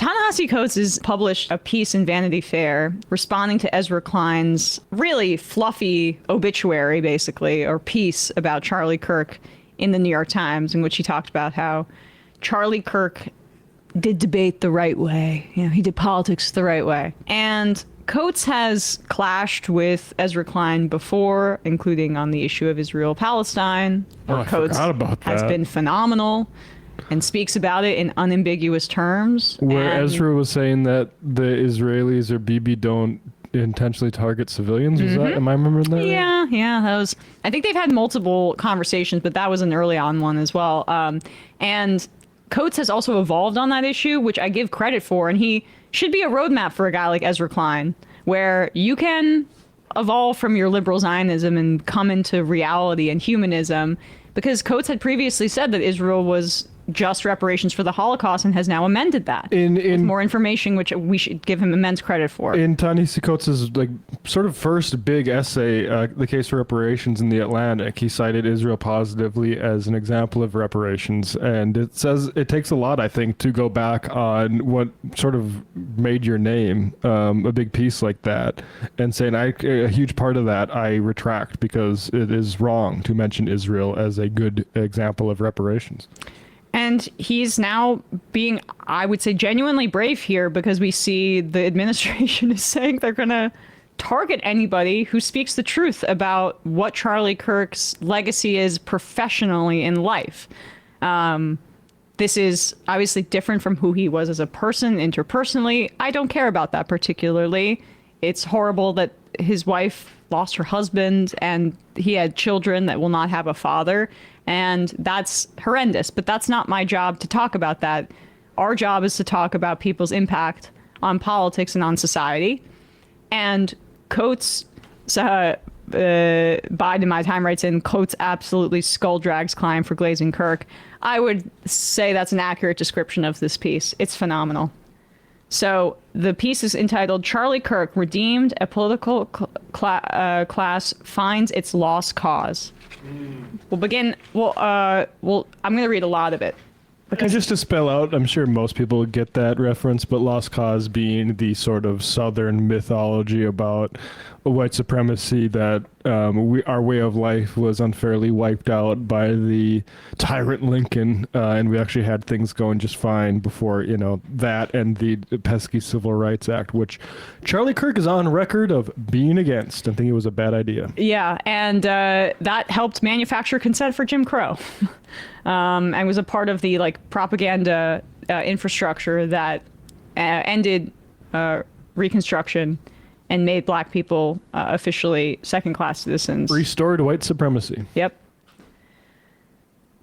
Ta-Nehisi Coates has published a piece in Vanity Fair responding to Ezra Klein's really fluffy obituary, basically, or piece about Charlie Kirk in the New York Times, in which he talked about how Charlie Kirk did debate the right way. You know, he did politics the right way. And Coates has clashed with Ezra Klein before, including on the issue of Israel-Palestine. I forgot about that. Has been phenomenal and speaks about it in unambiguous terms. Where Ezra was saying that the Israelis or Bibi don't intentionally target civilians. Was that? Am I remembering that? Yeah. That was. I think they've had multiple conversations, but that was an early on one as well. And Coates has also evolved on that issue, which I give credit for, and he should be a roadmap for a guy like Ezra Klein, where you can evolve from your liberal Zionism and come into reality and humanism, because Coates had previously said that Israel was just reparations for the Holocaust and has now amended that with more information, which we should give him immense credit for. In Ta-Nehisi Coates' sort of first big essay, The Case for Reparations in the Atlantic, he cited Israel positively as an example of reparations. And it says it takes a lot, I think, to go back on what sort of made your name, a big piece like that, and saying a huge part of that I retract because it is wrong to mention Israel as a good example of reparations. And he's now being, I would say, genuinely brave here, because we see the administration is saying they're going to target anybody who speaks the truth about what Charlie Kirk's legacy is professionally in life. This is obviously different from who he was as a person, interpersonally. I don't care about that particularly. It's horrible that his wife lost her husband and he had children that will not have a father. And that's horrendous, but that's not my job to talk about that. Our job is to talk about people's impact on politics and on society. And Coates, Biden, my time writes in, Coates absolutely skull drags Klein for glazing Kirk. I would say that's an accurate description of this piece. It's phenomenal. So the piece is entitled, Charlie Kirk, Redeemed, a Political Class Finds Its Lost Cause. We'll begin. I'm going to read a lot of it. And just to spell out, I'm sure most people get that reference, but Lost Cause being the sort of Southern mythology about white supremacy, that our way of life was unfairly wiped out by the tyrant Lincoln, and we actually had things going just fine before, that and the pesky Civil Rights Act, which Charlie Kirk is on record of being against and thinking it was a bad idea. Yeah, and that helped manufacture consent for Jim Crow. And was a part of the propaganda infrastructure that ended Reconstruction and made black people officially second-class citizens. Restored white supremacy. Yep.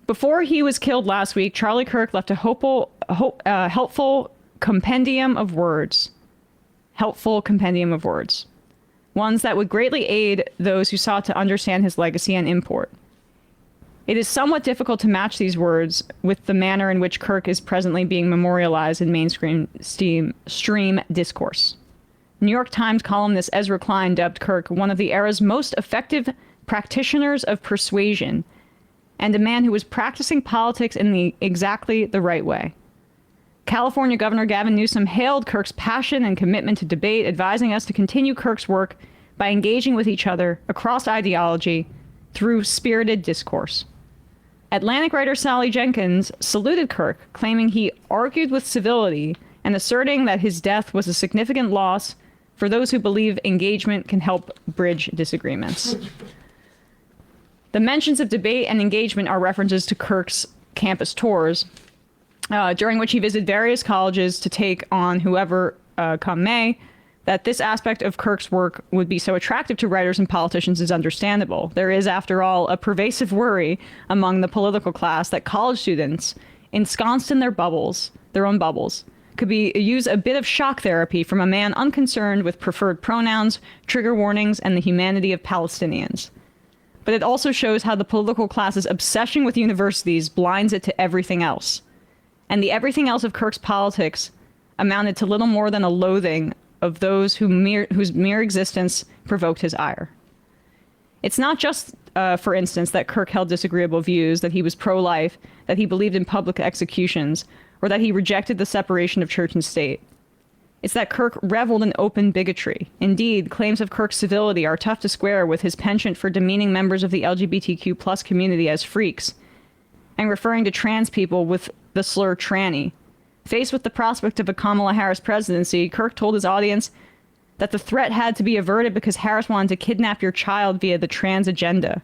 Before he was killed last week, Charlie Kirk left a helpful compendium of words. Helpful compendium of words. Ones that would greatly aid those who sought to understand his legacy and import. It is somewhat difficult to match these words with the manner in which Kirk is presently being memorialized in mainstream stream discourse. New York Times columnist Ezra Klein dubbed Kirk one of the era's most effective practitioners of persuasion, and a man who was practicing politics in exactly the right way. California Governor Gavin Newsom hailed Kirk's passion and commitment to debate, advising us to continue Kirk's work by engaging with each other across ideology through spirited discourse. Atlantic writer Sally Jenkins saluted Kirk, claiming he argued with civility and asserting that his death was a significant loss for those who believe engagement can help bridge disagreements. The mentions of debate and engagement are references to Kirk's campus tours, during which he visited various colleges to take on whoever come may. That this aspect of Kirk's work would be so attractive to writers and politicians is understandable. There is, after all, a pervasive worry among the political class that college students, ensconced in their own bubbles, could use a bit of shock therapy from a man unconcerned with preferred pronouns, trigger warnings, and the humanity of Palestinians. But it also shows how the political class's obsession with universities blinds it to everything else. And the everything else of Kirk's politics amounted to little more than a loathing of those whose mere existence provoked his ire. It's not just, for instance, that Kirk held disagreeable views, that he was pro-life, that he believed in public executions, or that he rejected the separation of church and state. It's that Kirk reveled in open bigotry. Indeed, claims of Kirk's civility are tough to square with his penchant for demeaning members of the LGBTQ plus community as freaks, and referring to trans people with the slur tranny. Faced with the prospect of a Kamala Harris presidency, Kirk told his audience that the threat had to be averted because Harris wanted to kidnap your child via the trans agenda.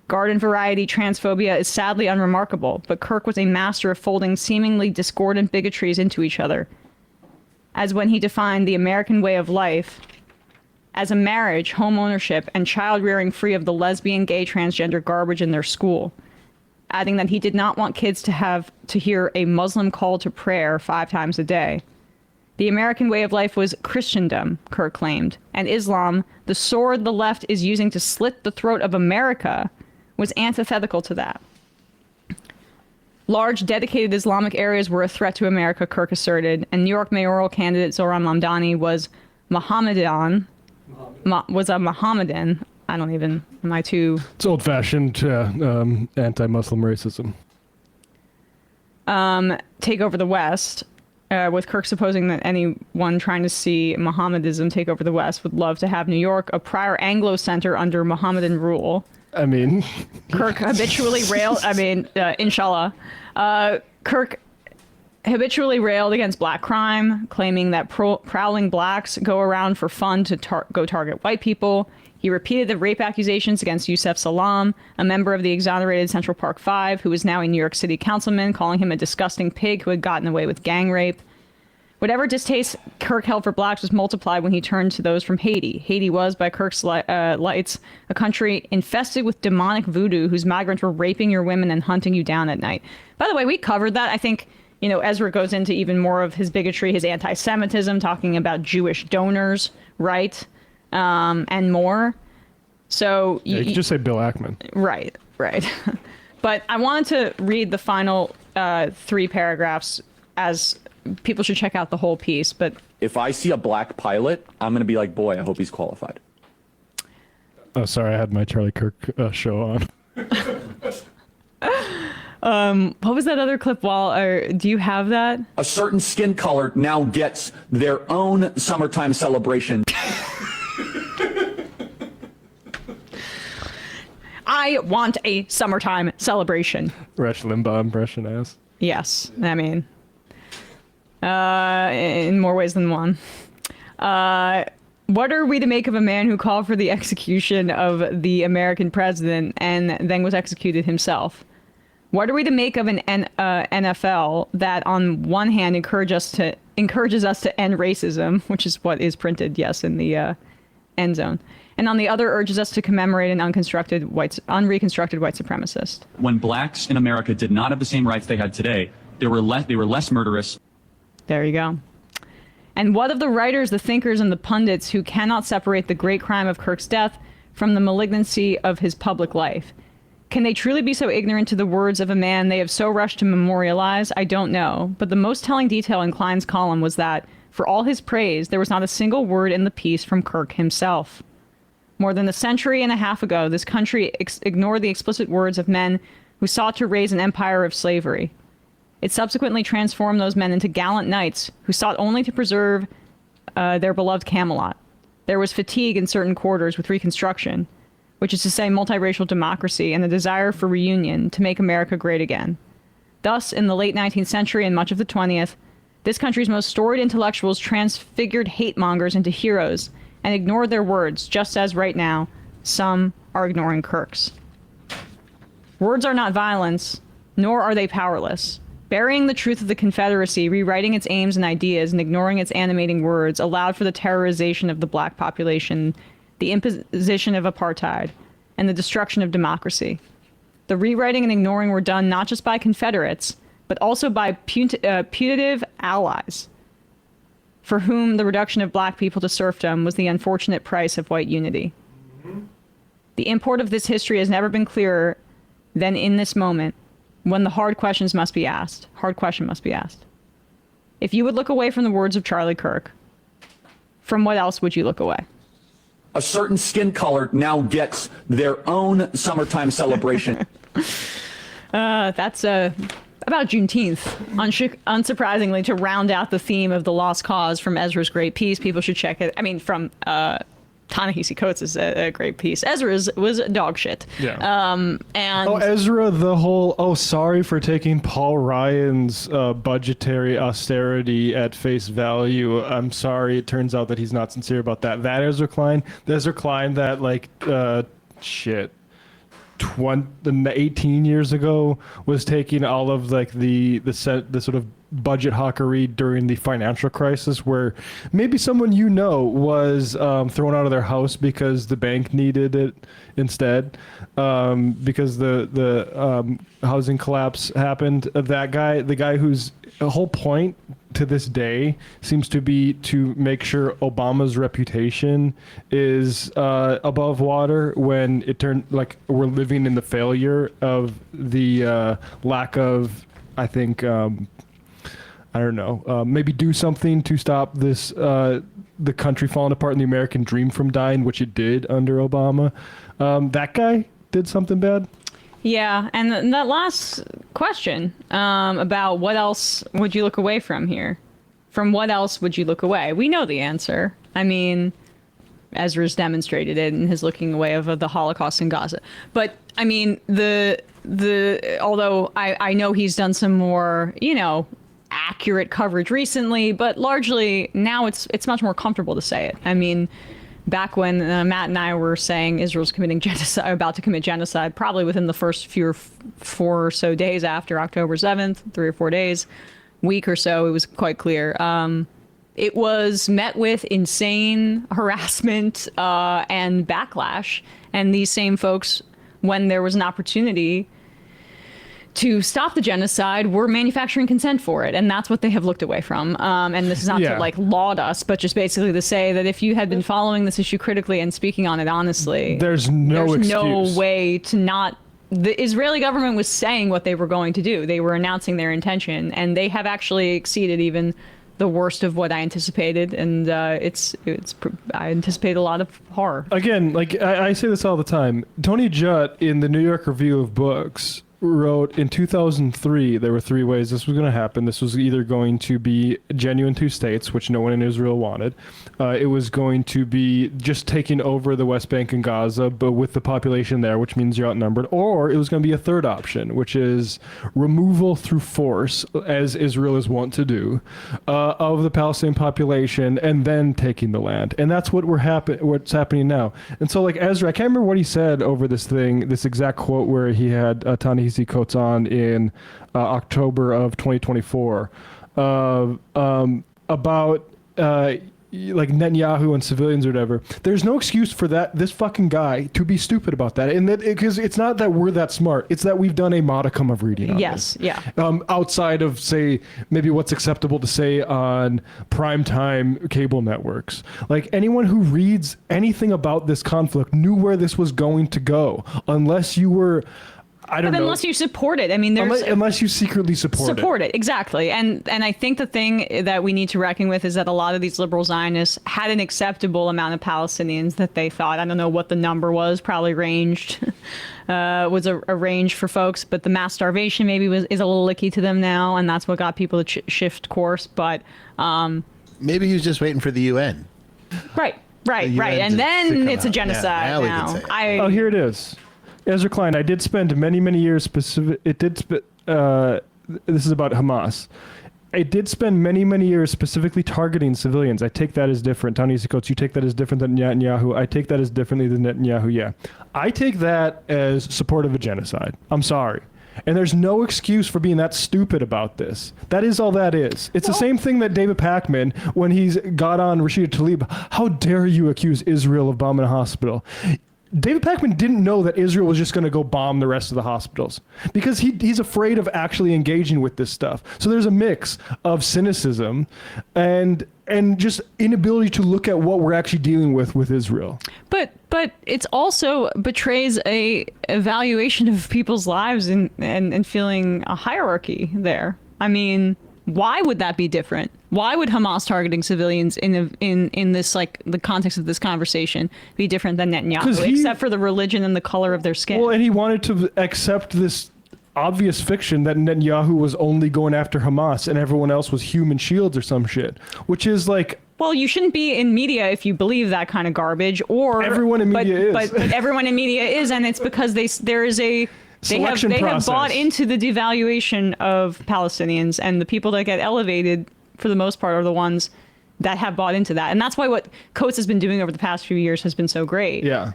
Garden variety transphobia is sadly unremarkable, but Kirk was a master of folding seemingly discordant bigotries into each other, as when he defined the American way of life as a marriage, home ownership, and child rearing free of the lesbian, gay, transgender garbage in their school, adding that he did not want kids to have to hear a Muslim call to prayer 5 times a day. The American way of life was Christendom, Kirk claimed, and Islam, the sword the left is using to slit the throat of America, was antithetical to that. Large, dedicated Islamic areas were a threat to America, Kirk asserted, and New York mayoral candidate Zohran Mamdani was Mohammedan. Was a Mohammedan. I don't even, am I too... It's old-fashioned anti-Muslim racism. Take over the West, with Kirk supposing that anyone trying to see Mohammedism take over the West would love to have New York a prior Anglo center under Mohammedan rule. I mean... Kirk habitually railed... inshallah. Kirk habitually railed against black crime, claiming that prowling blacks go around for fun to go target white people. He repeated the rape accusations against Yusef Salam, a member of the exonerated Central Park Five, who is now a New York City councilman, calling him a disgusting pig who had gotten away with gang rape. Whatever distaste Kirk held for blacks was multiplied when he turned to those from Haiti. Haiti was, by Kirk's lights, a country infested with demonic voodoo whose migrants were raping your women and hunting you down at night. By the way, we covered that. I think, Ezra goes into even more of his bigotry, his anti-Semitism, talking about Jewish donors, right? And more. So you could just say Bill Ackman. Right. But I wanted to read the final 3 paragraphs, as people should check out the whole piece. But if I see a black pilot, I'm going to be like, boy, I hope he's qualified. Oh, sorry, I had my Charlie Kirk show on. What was that other clip? Do you have that? A certain skin color now gets their own summertime celebration. I want a summertime celebration. Rush Limbaugh impression ass. Yes, I mean, in more ways than one. What are we to make of a man who called for the execution of the American president and then was executed himself? What are we to make of an NFL that, on one hand, encourages us to end racism, which is what is printed, yes, in the end zone, and on the other urges us to commemorate an unreconstructed white supremacist? When blacks in America did not have the same rights they had today, they were less murderous. There you go. And what of the writers, the thinkers, and the pundits who cannot separate the great crime of Kirk's death from the malignancy of his public life? Can they truly be so ignorant to the words of a man they have so rushed to memorialize? I don't know. But the most telling detail in Klein's column was that, for all his praise, there was not a single word in the piece from Kirk himself. More than a century and a half ago, this country ignored the explicit words of men who sought to raise an empire of slavery. It subsequently transformed those men into gallant knights who sought only to preserve their beloved Camelot. There was fatigue in certain quarters with Reconstruction, which is to say multiracial democracy and the desire for reunion to make America great again. Thus, in the late 19th century and much of the 20th, this country's most storied intellectuals transfigured hate-mongers into heroes and ignored their words, just as right now, some are ignoring Kirk's. Words are not violence, nor are they powerless. Burying the truth of the Confederacy, rewriting its aims and ideas, and ignoring its animating words allowed for the terrorization of the black population, the imposition of apartheid, and the destruction of democracy. The rewriting and ignoring were done not just by Confederates, but also by putative allies, for whom the reduction of black people to serfdom was the unfortunate price of white unity. The import of this history has never been clearer than in this moment, when the hard question must be asked. If you would look away from the words of Charlie Kirk, from what else would you look away? A certain skin color now gets their own summertime celebration. That's about Juneteenth, unsurprisingly, to round out the theme of the lost cause from Ezra's great piece. People should check it. I mean, from Ta-Nehisi Coates is a great piece. Ezra's was dog shit. Yeah. And Ezra, the whole, sorry for taking Paul Ryan's budgetary austerity at face value. I'm sorry. It turns out that he's not sincere about that. That Ezra Klein, that like, 18 years ago was taking all of like the sort of budget hawkery during the financial crisis, where maybe someone was thrown out of their house because the bank needed it instead, because the housing collapse happened. That guy, the guy whose whole point to this day seems to be to make sure Obama's reputation is above water, when it turned like we're living in the failure of the lack of, I think, I don't know, maybe do something to stop this, the country falling apart and the American dream from dying, which it did under Obama. That guy did something bad. yeah, and that last question about what else would you look away from here? From what else would you look away? We know the answer. I mean, Ezra's demonstrated it in his looking away of the Holocaust in Gaza. But I mean, although I know he's done some more, accurate coverage recently, but largely now it's much more comfortable to say it. I mean, back when Matt and I were saying Israel's committing genocide, about to commit genocide, probably within the first four or so days after October 7th, 3 or 4 days, week or so, it was quite clear. It was met with insane harassment and backlash. And these same folks, when there was an opportunity to stop the genocide, were manufacturing consent for it. And that's what they have looked away from. And this is not to like laud us, but just basically to say that if you had been following this issue critically and speaking on it honestly, there's no way to not. The Israeli government was saying what they were going to do. They were announcing their intention, and they have actually exceeded even the worst of what I anticipated. And I anticipate a lot of horror. Again, like I say this all the time. Tony Judd in the New York Review of Books wrote in 2003 there were 3 ways this was going to happen. This was either going to be genuine 2 states, which no one in Israel wanted. It was going to be just taking over the West Bank and Gaza, but with the population there, which means you're outnumbered. Or it was going to be a third option, which is removal through force, as Israel is wont to do, of the Palestinian population, and then taking the land. And that's what what's happening now. And so, like Ezra, I can't remember what he said over this thing, this exact quote where he had Ta-Nehisi Coates on in October of 2024 about like Netanyahu and civilians or whatever. There's no excuse for this fucking guy to be stupid about that. And that because it's not that we're that smart, it's that we've done a modicum of reading on this. Yeah. Outside of, say, maybe what's acceptable to say on primetime cable networks. Like, anyone who reads anything about this conflict knew where this was going to go, unless you were, I don't know. Unless you support it. I mean, unless you secretly support it. Exactly. And I think the thing that we need to reckon with is that a lot of these liberal Zionists had an acceptable amount of Palestinians that they thought, I don't know what the number was, probably ranged, was a range for folks, but the mass starvation maybe is a little icky to them now, and that's what got people to shift course. But maybe he was just waiting for the UN. Right. And then it's a genocide now. Here it is. Ezra Klein, I did spend many years this is about Hamas. I did spend many years specifically targeting civilians. I take that as different. Ta-Nehisi Coates, you take that as different than Netanyahu. I take that as differently than Netanyahu, yeah. I take that as support of a genocide. I'm sorry. And there's no excuse for being that stupid about this. That is all that is. It's the same thing that David Pakman, when he's got on Rashida Tlaib, how dare you accuse Israel of bombing a hospital? David Pakman didn't know that Israel was just going to go bomb the rest of the hospitals because he's afraid of actually engaging with this stuff. So there's a mix of cynicism and just inability to look at what we're actually dealing with Israel. But it's also betrays a evaluation of people's lives and feeling a hierarchy there. I mean, why would that be different? Why would Hamas targeting civilians in this, like, the context of this conversation be different than Netanyahu, except for the religion and the color of their skin? Well, and he wanted to accept this obvious fiction that Netanyahu was only going after Hamas and everyone else was human shields or some shit, which is like, well, you shouldn't be in media if you believe that kind of garbage. Or everyone in media is. But everyone in media is, and it's because they have bought into the devaluation of Palestinians, and the people that get elevated for the most part are the ones that have bought into that. And that's why what Coates has been doing over the past few years has been so great. Yeah.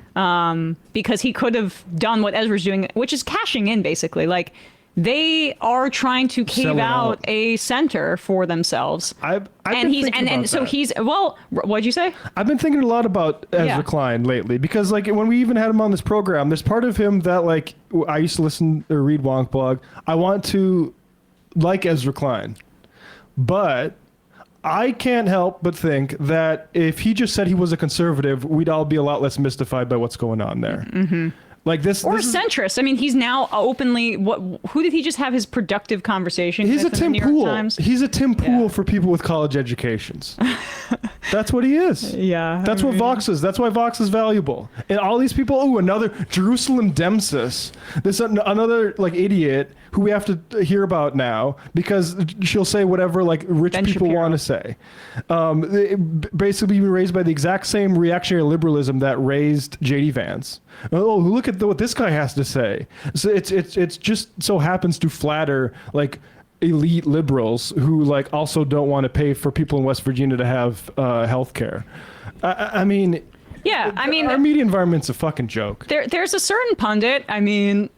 Because he could have done what Ezra's doing, which is cashing in, basically. Like, they are trying to cave out a center for themselves. Well, what'd you say? I've been thinking a lot about Ezra Klein lately, because like when we even had him on this program, there's part of him that like I used to listen or read Wonk Blog. I want to like Ezra Klein, but I can't help but think that if he just said he was a conservative, we'd all be a lot less mystified by what's going on there. Mm-hmm. Like this, or a centrist. I mean, he's now openly. Who did he just have his productive conversation? He's a with Tim the New York Pool. Times? He's a Tim Pool for people with college educations. That's what he is. Yeah. That's what Vox is. That's why Vox is valuable. And all these people. Oh, another Jerusalem Demsis. This another like idiot who we have to hear about now because she'll say whatever like rich Ben people Shapiro. want to say. Basically, being raised by the exact same reactionary liberalism that raised J.D. Vance. Oh, look at what this guy has to say. So it's just so happens to flatter like elite liberals who like also don't want to pay for people in West Virginia to have health care. I mean, yeah, I mean, our media environment's a fucking joke. There's a certain pundit. I mean,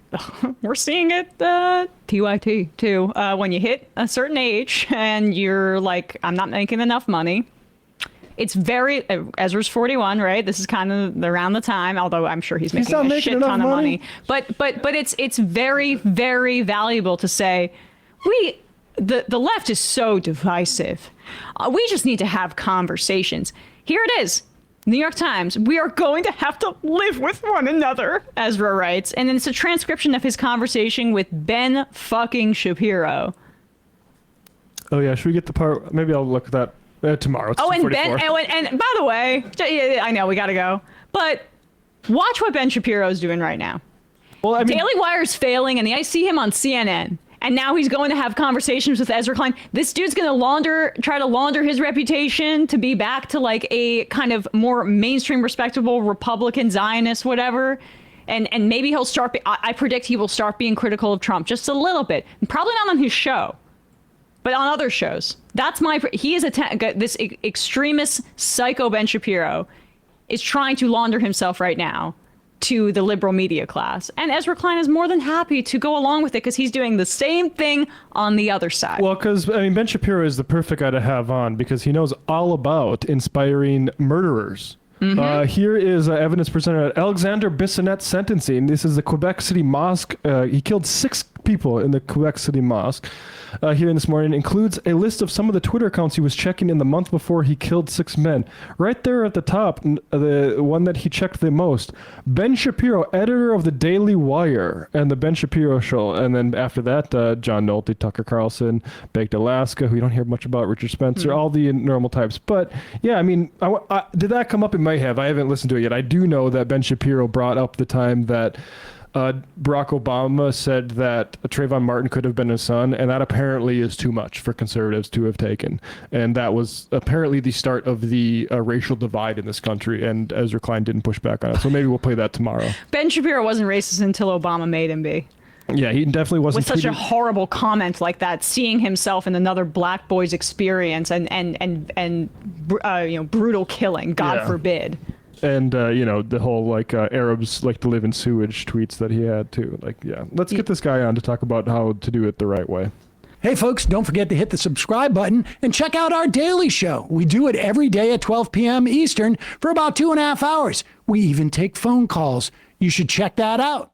we're seeing it TYT too. When you hit a certain age and you're like, I'm not making enough money. It's very Ezra's 41, right? This is kind of around the time, although I'm sure he's making a shit ton of money. But it's very, very valuable to say the left is so divisive. We just need to have conversations. Here it is. New York Times, we are going to have to live with one another, Ezra writes. And then it's a transcription of his conversation with Ben fucking Shapiro. Oh yeah, should we get the part? Maybe I'll look at that. Tomorrow. It's and 2:44. and by the way, I know we gotta go, but watch what Ben Shapiro is doing right now. Well, I mean, Daily Wire's failing, and I see him on CNN, and now he's going to have conversations with Ezra Klein. This dude's gonna try to launder his reputation to be back to like a kind of more mainstream, respectable Republican Zionist, whatever. And maybe he'll start. I predict he will start being critical of Trump just a little bit, probably not on his show. But on other shows, he is this extremist psycho Ben Shapiro is trying to launder himself right now to the liberal media class. And Ezra Klein is more than happy to go along with it because he's doing the same thing on the other side. Well, because I mean, Ben Shapiro is the perfect guy to have on because he knows all about inspiring murderers. Mm-hmm. Here is evidence presented at Alexander Bissonnet's sentencing. This is the Quebec City mosque. He killed 6 people in the Quebec City mosque. Here this morning includes a list of some of the Twitter accounts he was checking in the month before he killed 6 men. Right there at the top, the one that he checked the most, Ben Shapiro, editor of the Daily Wire and the Ben Shapiro Show. And then after that, John Nolte, Tucker Carlson, Baked Alaska, who you don't hear much about, Richard Spencer, all the normal types. But yeah, I mean, did that come up? It might have. I haven't listened to it yet. I do know that Ben Shapiro brought up the time that Barack Obama said that Trayvon Martin could have been his son, and that apparently is too much for conservatives to have taken. And that was apparently the start of the racial divide in this country, and Ezra Klein didn't push back on it. So maybe we'll play that tomorrow. Ben Shapiro wasn't racist until Obama made him be. Yeah, he definitely wasn't. With such a horrible comment like that, seeing himself in another black boy's experience and brutal killing, God forbid. And, the whole, like, Arabs like to live in sewage tweets that he had, too. Like, yeah. Let's get this guy on to talk about how to do it the right way. Hey, folks, don't forget to hit the subscribe button and check out our daily show. We do it every day at 12 p.m. Eastern for about 2.5 hours. We even take phone calls. You should check that out.